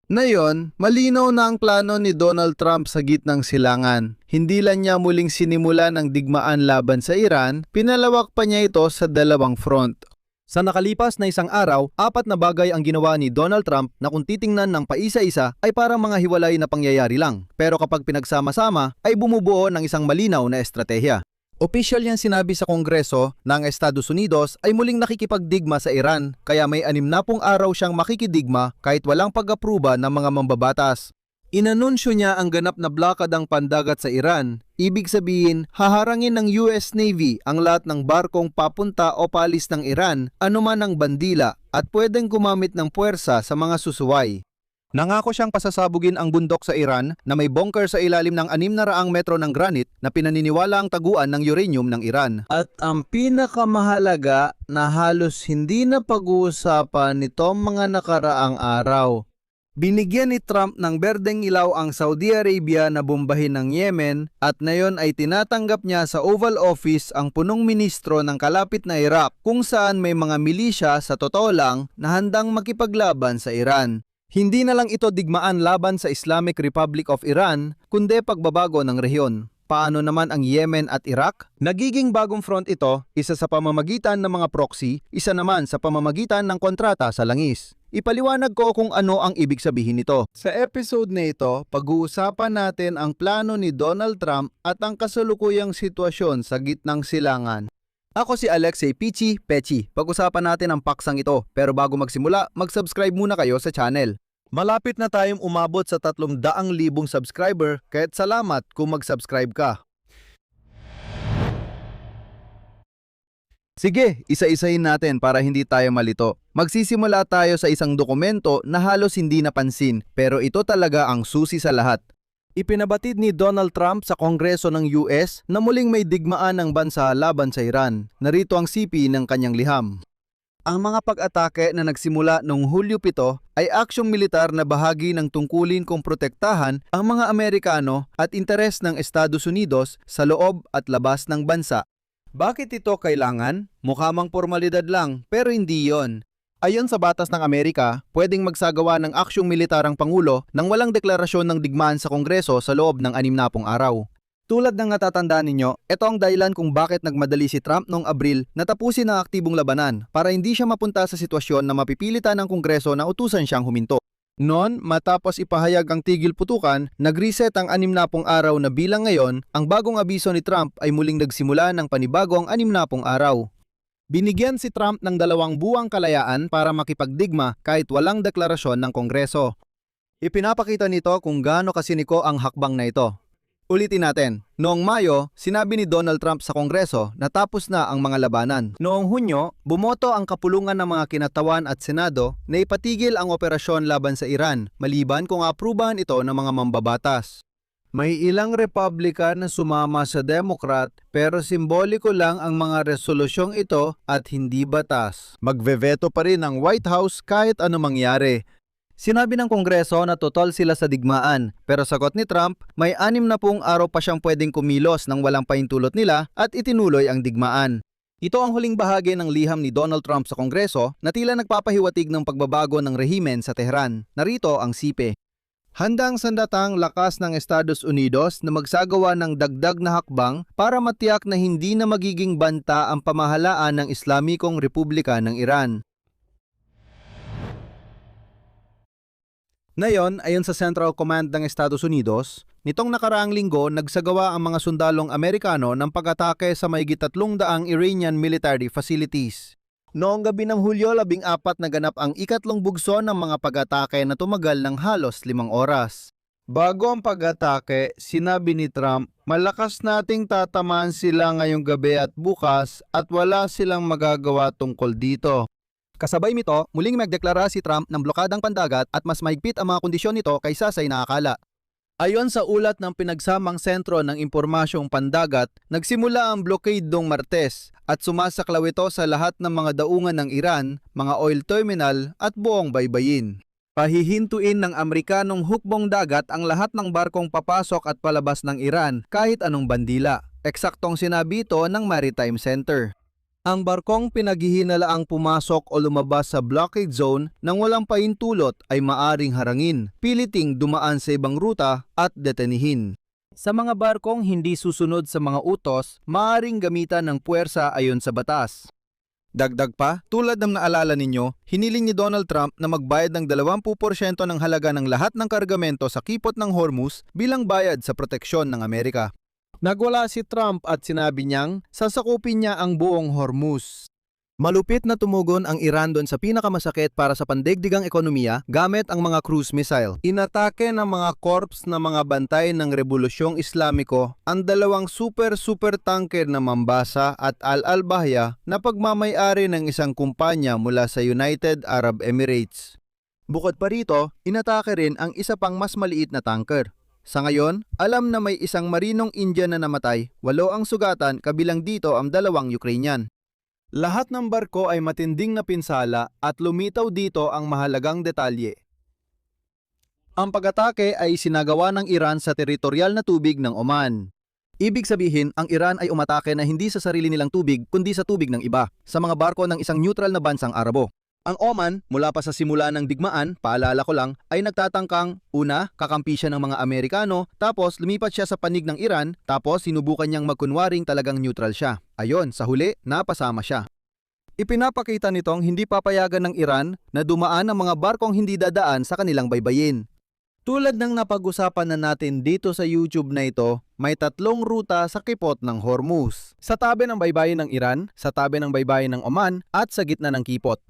Ngayon, malinaw na ang plano ni Donald Trump sa gitnang silangan. Hindi lang niya muling sinimulan ang digmaan laban sa Iran, pinalawak pa niya ito sa dalawang front. Sa nakalipas na isang araw, 4 na bagay ang ginawa ni Donald Trump na kung titingnan ng paisa-isa ay parang mga hiwalay na pangyayari lang. Pero kapag pinagsama-sama ay bumubuo ng isang malinaw na estratehiya. Opisyal yan sinabi sa Kongreso na ang Estados Unidos ay muling nakikipagdigma sa Iran, kaya may 60 araw siyang makikidigma kahit walang pag-apruba ng mga mambabatas. Inanunsyo niya ang ganap na blokadang pandagat sa Iran. Ibig sabihin, haharangin ng US Navy ang lahat ng barkong papunta o paalis ng Iran, anuman ang bandila, at pwedeng gumamit ng puwersa sa mga susuway. Nangako siyang pasasabugin ang bundok sa Iran na may bunker sa ilalim ng 600 metro ng granite na pinaniniwala ang taguan ng uranium ng Iran. At ang pinakamahalaga na halos hindi na pag-uusapan nitong mga nakaraang araw. Binigyan ni Trump ng berdeng ilaw ang Saudi Arabia na bombahin ng Yemen at ngayon ay tinatanggap niya sa Oval Office ang punong ministro ng kalapit na Iraq kung saan may mga milisya sa totoo lang na handang makipaglaban sa Iran. Hindi na lang ito digmaan laban sa Islamic Republic of Iran, kundi pagbabago ng rehiyon. Paano naman ang Yemen at Iraq? Nagiging bagong front ito, isa sa pamamagitan ng mga proxy, isa naman sa pamamagitan ng kontrata sa langis. Ipaliwanag ko kung ano ang ibig sabihin nito. Sa episode na ito, pag-uusapan natin ang plano ni Donald Trump at ang kasalukuyang sitwasyon sa gitnang silangan. Ako si Alexei Pichi Pechi. Pag-usapan natin ang paksang ito. Pero bago magsimula, mag-subscribe muna kayo sa channel. Malapit na tayong umabot sa 300,000 subscriber, kaya't salamat kung mag-subscribe ka. Sige, isa-isahin natin para hindi tayo malito. Magsisimula tayo sa isang dokumento na halos hindi napansin, pero ito talaga ang susi sa lahat. Ipinabatid ni Donald Trump sa Kongreso ng US na muling may digmaan ng bansa laban sa Iran. Narito ang sipi ng kanyang liham. Ang mga pag-atake na nagsimula noong Hulyo 7 ay aksyong militar na bahagi ng tungkulin kung protektahan ang mga Amerikano at interes ng Estados Unidos sa loob at labas ng bansa. Bakit ito kailangan? Mukha mang formalidad lang, pero hindi yon. Ayon sa batas ng Amerika, pwedeng magsagawa ng aksyong militar ang Pangulo nang walang deklarasyon ng digmaan sa Kongreso sa loob ng 60 araw. Tulad ng natatandaan ninyo, ito ang dahilan kung bakit nagmadali si Trump noong Abril na tapusin ang aktibong labanan para hindi siya mapunta sa sitwasyon na mapipilitan ng Kongreso na utusan siyang huminto. Noon, matapos ipahayag ang tigil putukan, nag-reset ang 60 araw na bilang ngayon, ang bagong abiso ni Trump ay muling nagsimula ng panibagong 60 araw. Binigyan si Trump ng 2 buwang kalayaan para makipagdigma kahit walang deklarasyon ng Kongreso. Ipinapakita nito kung gaano kasiniko ang hakbang na ito. Ulitin natin, noong Mayo, sinabi ni Donald Trump sa Kongreso na tapos na ang mga labanan. Noong Hunyo, bumoto ang kapulungan ng mga kinatawan at Senado na ipatigil ang operasyon laban sa Iran, maliban kung aprubahan ito ng mga mambabatas. May ilang Republican na sumama sa Democrat pero simboliko lang ang mga resolusyong ito at hindi batas. Magveveto pa rin ang White House kahit ano mangyari. Sinabi ng Kongreso na totoo sila sa digmaan, pero sagot ni Trump, may 60 araw pa siyang pwedeng kumilos nang walang pahintulot nila at itinuloy ang digmaan. Ito ang huling bahagi ng liham ni Donald Trump sa Kongreso na tila nagpapahiwatig ng pagbabago ng rehimen sa Tehran. Narito ang sipe. Handang sandatang lakas ng Estados Unidos na magsagawa ng dagdag na hakbang para matiyak na hindi na magiging banta ang pamahalaan ng Islamikong Republika ng Iran. Ngayon, ayon sa Central Command ng Estados Unidos, nitong nakaraang linggo nagsagawa ang mga sundalong Amerikano ng pag-atake sa mahigit 300 Iranian military facilities. Noong gabi ng Hulyo 14 naganap ang ikatlong bugso ng mga pag-atake na tumagal ng halos 5 oras. Bago ang pag-atake, sinabi ni Trump, malakas nating tatamaan sila ngayong gabi at bukas at wala silang magagawa tungkol dito. Kasabay nito, muling magdeklara si Trump ng blokadang pandagat at mas mahigpit ang mga kondisyon nito kaysa sa inaakala. Ayon sa ulat ng pinagsamang sentro ng impormasyong pandagat, nagsimula ang blockade noong Martes at sumasaklaw ito sa lahat ng mga daungan ng Iran, mga oil terminal at buong baybayin. Pahihintuin ng Amerikanong hukbong dagat ang lahat ng barkong papasok at palabas ng Iran kahit anong bandila. Eksaktong sinabi ito ng Maritime Center. Ang barkong pinaghihinalaang pumasok o lumabas sa blockade zone nang walang pahintulot ay maaring harangin, piliting dumaan sa ibang ruta at detenihin. Sa mga barkong hindi susunod sa mga utos, maaring gamitan ng puwersa ayon sa batas. Dagdag pa, tulad ng naalala ninyo, hiniling ni Donald Trump na magbayad ng 20% ng halaga ng lahat ng kargamento sa kipot ng Hormuz bilang bayad sa proteksyon ng Amerika. Nagwala si Trump at sinabi niyang sasakupin niya ang buong Hormuz. Malupit na tumugon ang Iran doon sa pinakamasakit para sa pandaigdigang ekonomiya gamit ang mga cruise missile. Inatake ng mga korps na mga bantay ng Rebolusyong Islamiko ang dalawang super tanker na Mombasa at Al Bahya na pagmamay-ari ng isang kumpanya mula sa United Arab Emirates. Bukod pa rito, inatake rin ang isa pang mas maliit na tanker. Sa ngayon, alam na may isang marinong Indian na namatay, 8 ang sugatan kabilang dito ang 2 Ukrainian. Lahat ng barko ay matinding napinsala at lumitaw dito ang mahalagang detalye. Ang pag-atake ay sinagawa ng Iran sa teritorial na tubig ng Oman. Ibig sabihin, ang Iran ay umatake na hindi sa sarili nilang tubig kundi sa tubig ng iba, sa mga barko ng isang neutral na bansang Arabo. Ang Oman, mula pa sa simula ng digmaan, paalala ko lang, ay nagtatangkang una, kakampi siya ng mga Amerikano, tapos lumipat siya sa panig ng Iran, tapos sinubukan niyang magkunwaring talagang neutral siya. Ayon, sa huli, napasama siya. Ipinapakita nitong hindi papayagan ng Iran na dumaan ang mga barkong hindi dadaan sa kanilang baybayin. Tulad ng napag-usapan na natin dito sa YouTube na ito, may 3 ruta sa kipot ng Hormuz. Sa tabi ng baybayin ng Iran, sa tabi ng baybayin ng Oman, at sa gitna ng kipot.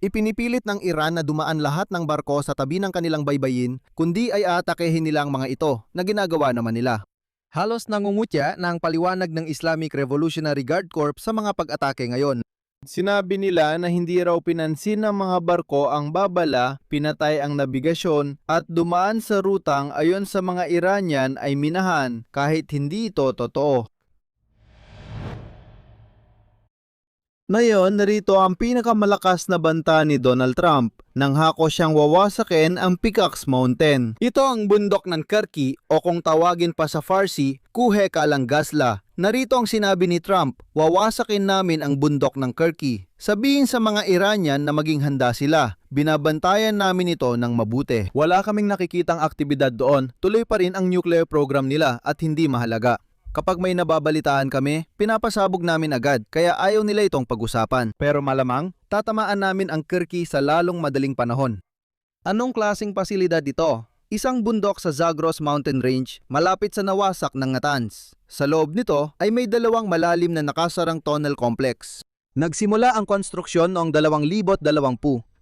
Ipinipilit ng Iran na dumaan lahat ng barko sa tabi ng kanilang baybayin, kundi ay aatakehin nila ang mga ito na ginagawa naman nila. Halos nangungutya na ang paliwanag ng Islamic Revolutionary Guard Corps sa mga pag-atake ngayon. Sinabi nila na hindi raw pinansin ng mga barko ang babala, pinatay ang nabigasyon at dumaan sa rutang ayon sa mga Iranian ay minahan kahit hindi ito totoo. Ngayon, narito ang pinakamalakas na banta ni Donald Trump nang hako siyang wawasakin ang Pickaxe Mountain. Ito ang bundok ng Kerky o kung tawagin pa sa Farsi, Kuhe Kalang Gazla. Narito ang sinabi ni Trump, wawasakin namin ang bundok ng Kerky. Sabihin sa mga Iranian na maging handa sila. Binabantayan namin ito ng mabuti. Wala kaming nakikitang aktibidad doon. Tuloy pa rin ang nuclear program nila at hindi mahalaga. Kapag may nababalitaan kami, pinapasabog namin agad kaya ayaw nila itong pag-usapan. Pero malamang, tatamaan namin ang Kerky sa lalong madaling panahon. Anong klaseng pasilidad ito? Isang bundok sa Zagros Mountain Range malapit sa nawasak ng Natanz. Sa loob nito ay may 2 malalim na nakasarang tunnel complex. Nagsimula ang konstruksyon noong 2020.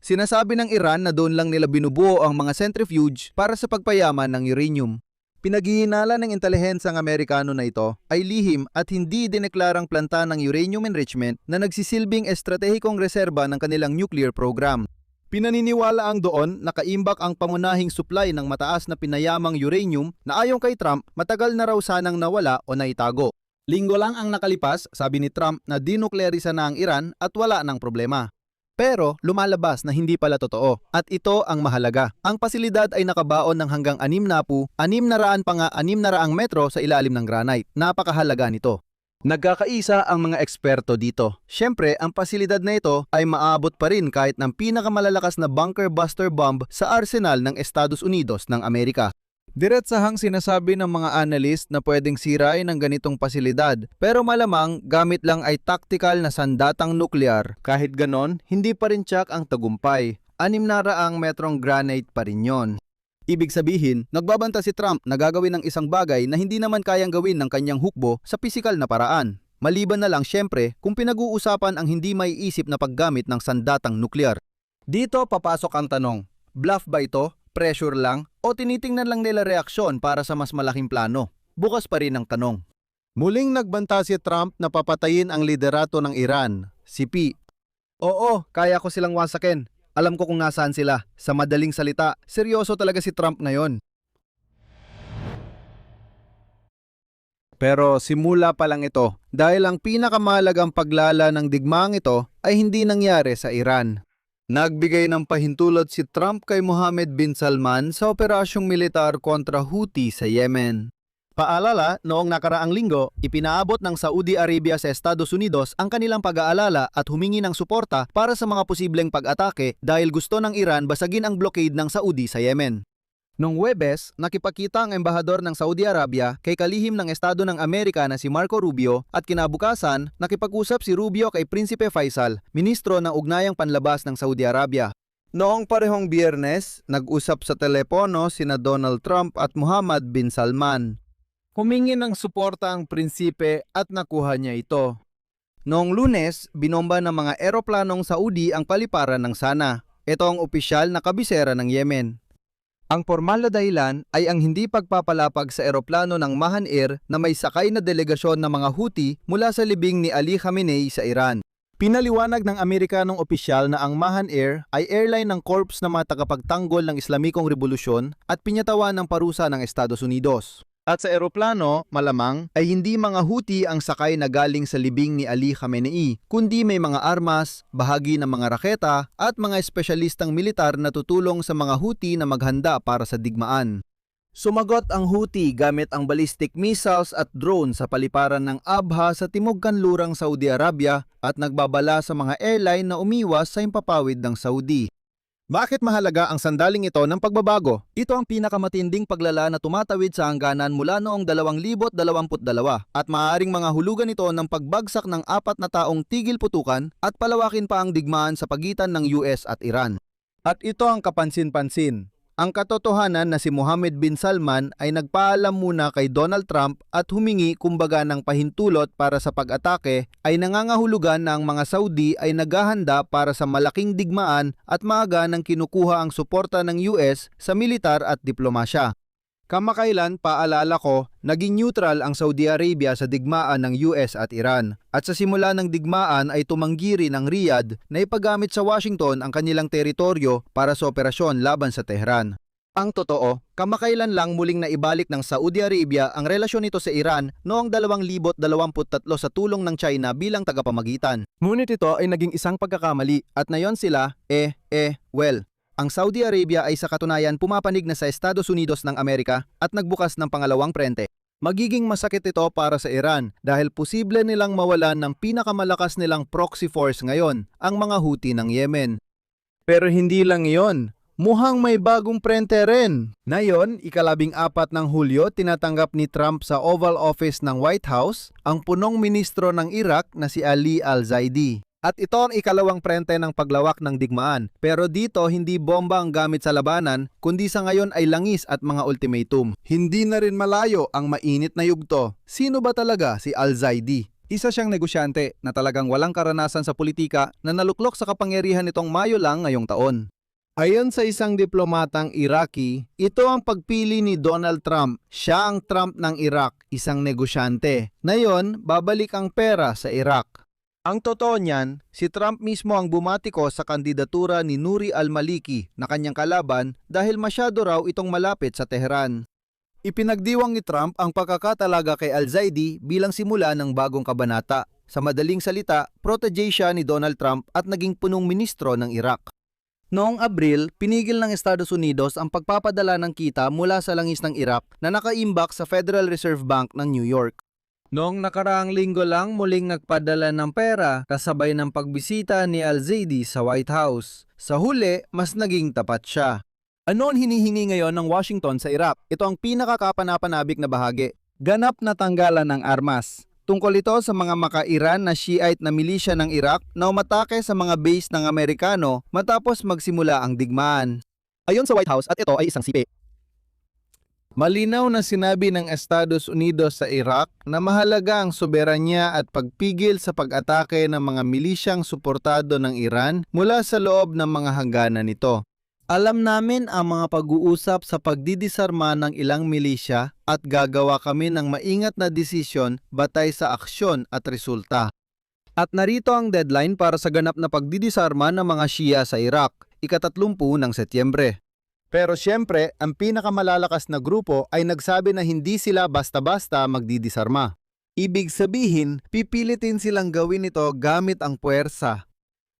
Sinasabi ng Iran na doon lang nila binubuo ang mga centrifuge para sa pagpayaman ng uranium. Pinaghihinala ng intelihensyang Amerikano na ito ay lihim at hindi dineklarang planta ng uranium enrichment na nagsisilbing estratehikong reserba ng kanilang nuclear program. Pinaniniwala ang doon na kaimbak ang pangunahing supply ng mataas na pinayamang uranium na ayon kay Trump matagal na raw sanang nawala o naitago. Linggo lang ang nakalipas, sabi ni Trump na dinuklearisa na ang Iran at wala ng problema. Pero lumalabas na hindi pala totoo at ito ang mahalaga. Ang pasilidad ay nakabaon ng hanggang 600 pa nga 600 metro sa ilalim ng granite. Napakahalaga nito. Nagkakaisa ang mga eksperto dito. Siyempre, ang pasilidad na ito ay maabot pa rin kahit ng pinakamalalakas na bunker buster bomb sa arsenal ng Estados Unidos ng Amerika. Diretsahang sinasabi ng mga analyst na pwedeng sirain ang ganitong pasilidad pero malamang gamit lang ay tactical na sandatang nuklear. Kahit ganon, hindi pa rin tsak ang tagumpay. 600 metrong granite pa rin yon. Ibig sabihin, nagbabanta si Trump na gagawin ng isang bagay na hindi naman kayang gawin ng kanyang hukbo sa pisikal na paraan. Maliban na lang syempre kung pinag-uusapan ang hindi maiisip na paggamit ng sandatang nuklear. Dito papasok ang tanong, bluff ba ito? Pressure lang? O tinitingnan lang nila reaksyon para sa mas malaking plano? Bukas pa rin ang tanong. Muling nagbanta si Trump na papatayin ang liderato ng Iran, si P. Oo, kaya ko silang wasakin. Alam ko kung nasaan sila. Sa madaling salita, seryoso talaga si Trump ngayon. Pero simula pa lang ito dahil ang pinakamahalagang paglala ng digmaang ito ay hindi nangyari sa Iran. Nagbigay ng pahintulot si Trump kay Mohammed bin Salman sa operasyong militar kontra Houthi sa Yemen. Paalala, noong nakaraang linggo, ipinaabot ng Saudi Arabia sa Estados Unidos ang kanilang pag-aalala at humingi ng suporta para sa mga posibleng pag-atake dahil gusto ng Iran basagin ang blockade ng Saudi sa Yemen. Noong Huwebes, nakipagkita ang embahador ng Saudi Arabia kay kalihim ng Estado ng Amerika na si Marco Rubio at kinabukasan, nakipag-usap si Rubio kay Prinsipe Faisal, ministro ng Ugnayang Panlabas ng Saudi Arabia. Noong parehong Biyernes, nag-usap sa telepono sina Donald Trump at Mohammed bin Salman. Humingi ng suporta ang prinsipe at nakuha niya ito. Noong Lunes, binomba ng mga eroplanong Saudi ang paliparan ng Sana. Ito ang opisyal na kabisera ng Yemen. Ang formal na dahilan ay ang hindi pagpapalapag sa eroplano ng Mahan Air na may sakay na delegasyon ng mga Houthi mula sa libing ni Ali Khamenei sa Iran. Pinaliwanag ng Amerikanong opisyal na ang Mahan Air ay airline ng Corps na mga tagapagtanggol ng Islamikong Revolusyon at pinyatawan ng parusa ng Estados Unidos. At sa eroplano, malamang, ay hindi mga Houthi ang sakay na galing sa libing ni Ali Khamenei, kundi may mga armas, bahagi ng mga raketa, at mga espesyalistang militar na tutulong sa mga Houthi na maghanda para sa digmaan. Sumagot ang Houthi gamit ang ballistic missiles at drone sa paliparan ng Abha sa timog kanlurang Saudi Arabia at nagbabala sa mga airline na umiwas sa himpapawid ng Saudi. Bakit mahalaga ang sandaling ito ng pagbabago? Ito ang pinakamatinding paglala na tumatawid sa hangganan mula noong 2022 at maaaring mga hulugan ito ng pagbagsak ng 4 na taong tigil putukan at palawakin pa ang digmaan sa pagitan ng US at Iran. At ito ang kapansin-pansin. Ang katotohanan na si Mohammed bin Salman ay nagpaalam muna kay Donald Trump at humingi kumbaga ng pahintulot para sa pag-atake ay nangangahulugan na ang mga Saudi ay naghahanda para sa malaking digmaan at maaga nang kinukuha ang suporta ng US sa militar at diplomasya. Kamakailan, paalala ko, naging neutral ang Saudi Arabia sa digmaan ng US at Iran. At sa simula ng digmaan ay tumanggi rin ang Riyadh na ipagamit sa Washington ang kanilang teritoryo para sa operasyon laban sa Tehran. Ang totoo, kamakailan lang muling naibalik ng Saudi Arabia ang relasyon nito sa Iran noong 2023 sa tulong ng China bilang tagapamagitan. Ngunit ito ay naging isang pagkakamali at nayon sila, ang Saudi Arabia ay sa katunayan pumapanig na sa Estados Unidos ng Amerika at nagbukas ng pangalawang prente. Magiging masakit ito para sa Iran dahil posible nilang mawalan ng pinakamalakas nilang proxy force ngayon, ang mga Houthi ng Yemen. Pero hindi lang iyon. Mukhang may bagong prente rin. Ngayon, 14 ng Hulyo, tinatanggap ni Trump sa Oval Office ng White House ang punong ministro ng Iraq na si Ali Al-Zaidi. At ito ang ikalawang prente ng paglawak ng digmaan. Pero dito hindi bomba ang gamit sa labanan, kundi sa ngayon ay langis at mga ultimatum. Hindi na rin malayo ang mainit na yugto. Sino ba talaga si Al-Zaidi? Isa siyang negosyante na talagang walang karanasan sa politika na naluklok sa kapangyarihan nitong Mayo lang ngayong taon. Ayon sa isang diplomatang Iraqi, ito ang pagpili ni Donald Trump. Siya ang Trump ng Iraq, isang negosyante. Ngayon, babalik ang pera sa Iraq. Ang totoo niyan, si Trump mismo ang bumatiko sa kandidatura ni Nouri al-Maliki na kanyang kalaban dahil masyado raw itong malapit sa Tehran. Ipinagdiwang ni Trump ang pagkakatalaga kay Al-Zaidi bilang simula ng bagong kabanata. Sa madaling salita, protege siya ni Donald Trump at naging punong ministro ng Iraq. Noong Abril, pinigil ng Estados Unidos ang pagpapadala ng kita mula sa langis ng Iraq na nakaimbak sa Federal Reserve Bank ng New York. Noong nakaraang linggo lang muling nagpadala ng pera kasabay ng pagbisita ni Al-Zaidi sa White House. Sa huli, mas naging tapat siya. Ano ang hinihingi ngayon ng Washington sa Iraq? Ito ang pinakakapanapanabik na bahagi. Ganap na tanggalan ng armas. Tungkol ito sa mga maka-Iran na Shiite na milisya ng Iraq na umatake sa mga base ng Amerikano matapos magsimula ang digmaan. Ayon sa White House, at ito ay isang sipi. Malinaw na sinabi ng Estados Unidos sa Iraq na mahalaga ang soberanya at pagpigil sa pag-atake ng mga milisyang suportado ng Iran mula sa loob ng mga hangganan nito. Alam namin ang mga pag-uusap sa pagdidisarma ng ilang milisya at gagawa kami ng maingat na desisyon batay sa aksyon at resulta. At narito ang deadline para sa ganap na pagdidisarma ng mga Shia sa Iraq, ika-30 ng Setyembre. Pero siyempre, ang pinakamalalakas na grupo ay nagsabi na hindi sila basta-basta magdidisarma. Ibig sabihin, pipilitin silang gawin ito gamit ang puwersa.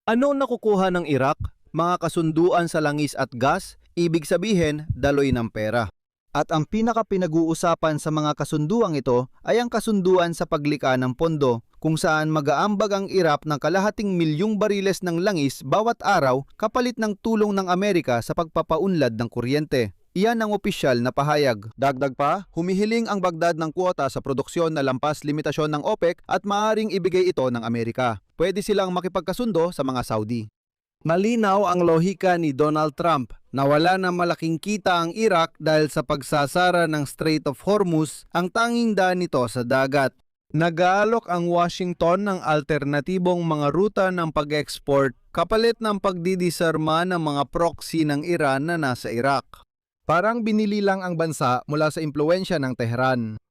Ano nakukuha ng Iraq? Mga kasunduan sa langis at gas, ibig sabihin, daloy ng pera. At ang pinaka-pinag-uusapan sa mga kasunduang ito ay ang kasunduan sa paglikha ng pondo kung saan mag-aambag ang Iraq ng kalahating milyong bariles ng langis bawat araw kapalit ng tulong ng Amerika sa pagpapaunlad ng kuryente. Iyan ang opisyal na pahayag. Dagdag pa, humihiling ang Baghdad ng kuwota sa produksyon na lampas limitasyon ng OPEC at maaaring ibigay ito ng Amerika. Pwede silang makipagkasundo sa mga Saudi. Malinaw ang lohika ni Donald Trump na wala na malaking kita ang Iraq dahil sa pagsasara ng Strait of Hormuz, ang tanging daan nito sa dagat. Nag-aalok ang Washington ng alternatibong mga ruta ng pag-export kapalit ng pagdidisarma ng mga proxy ng Iran na nasa Iraq. Parang binili lang ang bansa mula sa impluwensya ng Tehran.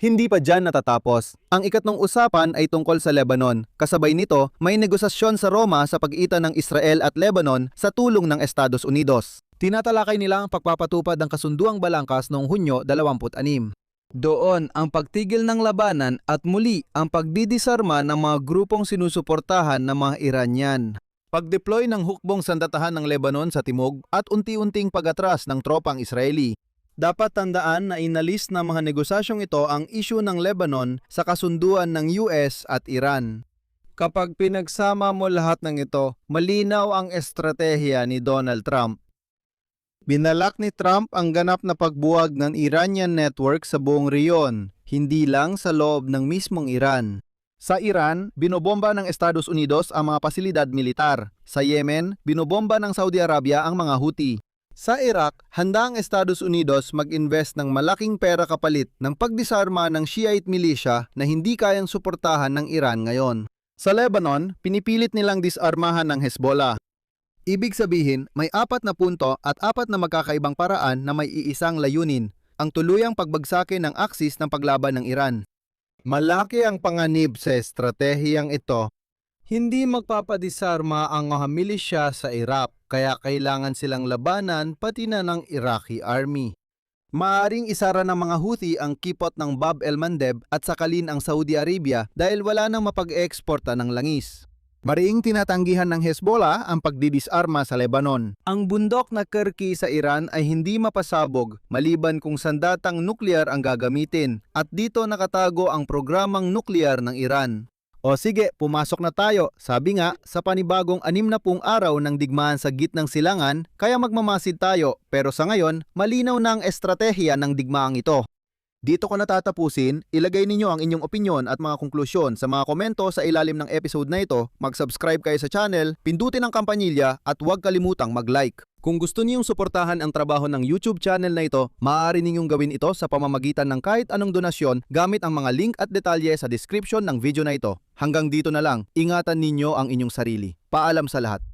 Hindi pa dyan natatapos. Ang ikatlong usapan ay tungkol sa Lebanon. Kasabay nito, may negosasyon sa Roma sa pagitan ng Israel at Lebanon sa tulong ng Estados Unidos. Tinatalakay nila ang pagpapatupad ng kasunduang balangkas noong Hunyo 26. Doon ang pagtigil ng labanan at muli ang pagdidisarma ng mga grupong sinusuportahan ng mga Iranian. Pag-deploy ng hukbong sandatahan ng Lebanon sa timog at unti-unting pag-atras ng tropang Israeli. Dapat tandaan na inalis ng mga negosasyong ito ang issue ng Lebanon sa kasunduan ng US at Iran. Kapag pinagsama mo lahat ng ito, malinaw ang estratehiya ni Donald Trump. Binalak ni Trump ang ganap na pagbuwag ng Iranian network sa buong rehiyon, hindi lang sa loob ng mismong Iran. Sa Iran, binobomba ng Estados Unidos ang mga pasilidad militar. Sa Yemen, binobomba ng Saudi Arabia ang mga Houthi. Sa Iraq, handa ang Estados Unidos mag-invest ng malaking pera kapalit ng pagdisarma ng Shiite militia na hindi kayang suportahan ng Iran ngayon. Sa Lebanon, pinipilit nilang disarmahan ng Hezbollah. Ibig sabihin, may 4 na punto at 4 na magkakaibang paraan na may iisang layunin, ang tuluyang pagbagsakin ng aksis ng paglaban ng Iran. Malaki ang panganib sa estratehiyang ito. Hindi magpapadisarma ang mga milisya sa Iraq, kaya kailangan silang labanan pati na ng Iraqi army. Maaring isara ng mga Houthi ang kipot ng Bab el-Mandeb at sakalin ang Saudi Arabia dahil wala nang mapag-eeksporta ng langis. Mariing tinatanggihan ng Hezbollah ang pagdidisarma sa Lebanon. Ang bundok na Kirky sa Iran ay hindi mapasabog maliban kung sandatang nuklear ang gagamitin at dito nakatago ang programang nuklear ng Iran. O sige, pumasok na tayo. Sabi nga, sa panibagong 60 araw ng digmaan sa gitnang silangan, kaya magmamasid tayo. Pero sa ngayon, malinaw na ang estratehiya ng digmaang ito. Dito ko natatapusin, ilagay ninyo ang inyong opinyon at mga konklusyon sa mga komento sa ilalim ng episode na ito, mag-subscribe kayo sa channel, pindutin ang kampanilya at huwag kalimutang mag-like. Kung gusto niyong suportahan ang trabaho ng YouTube channel na ito, maaari ninyong gawin ito sa pamamagitan ng kahit anong donasyon gamit ang mga link at detalye sa description ng video na ito. Hanggang dito na lang, ingatan ninyo ang inyong sarili. Paalam sa lahat.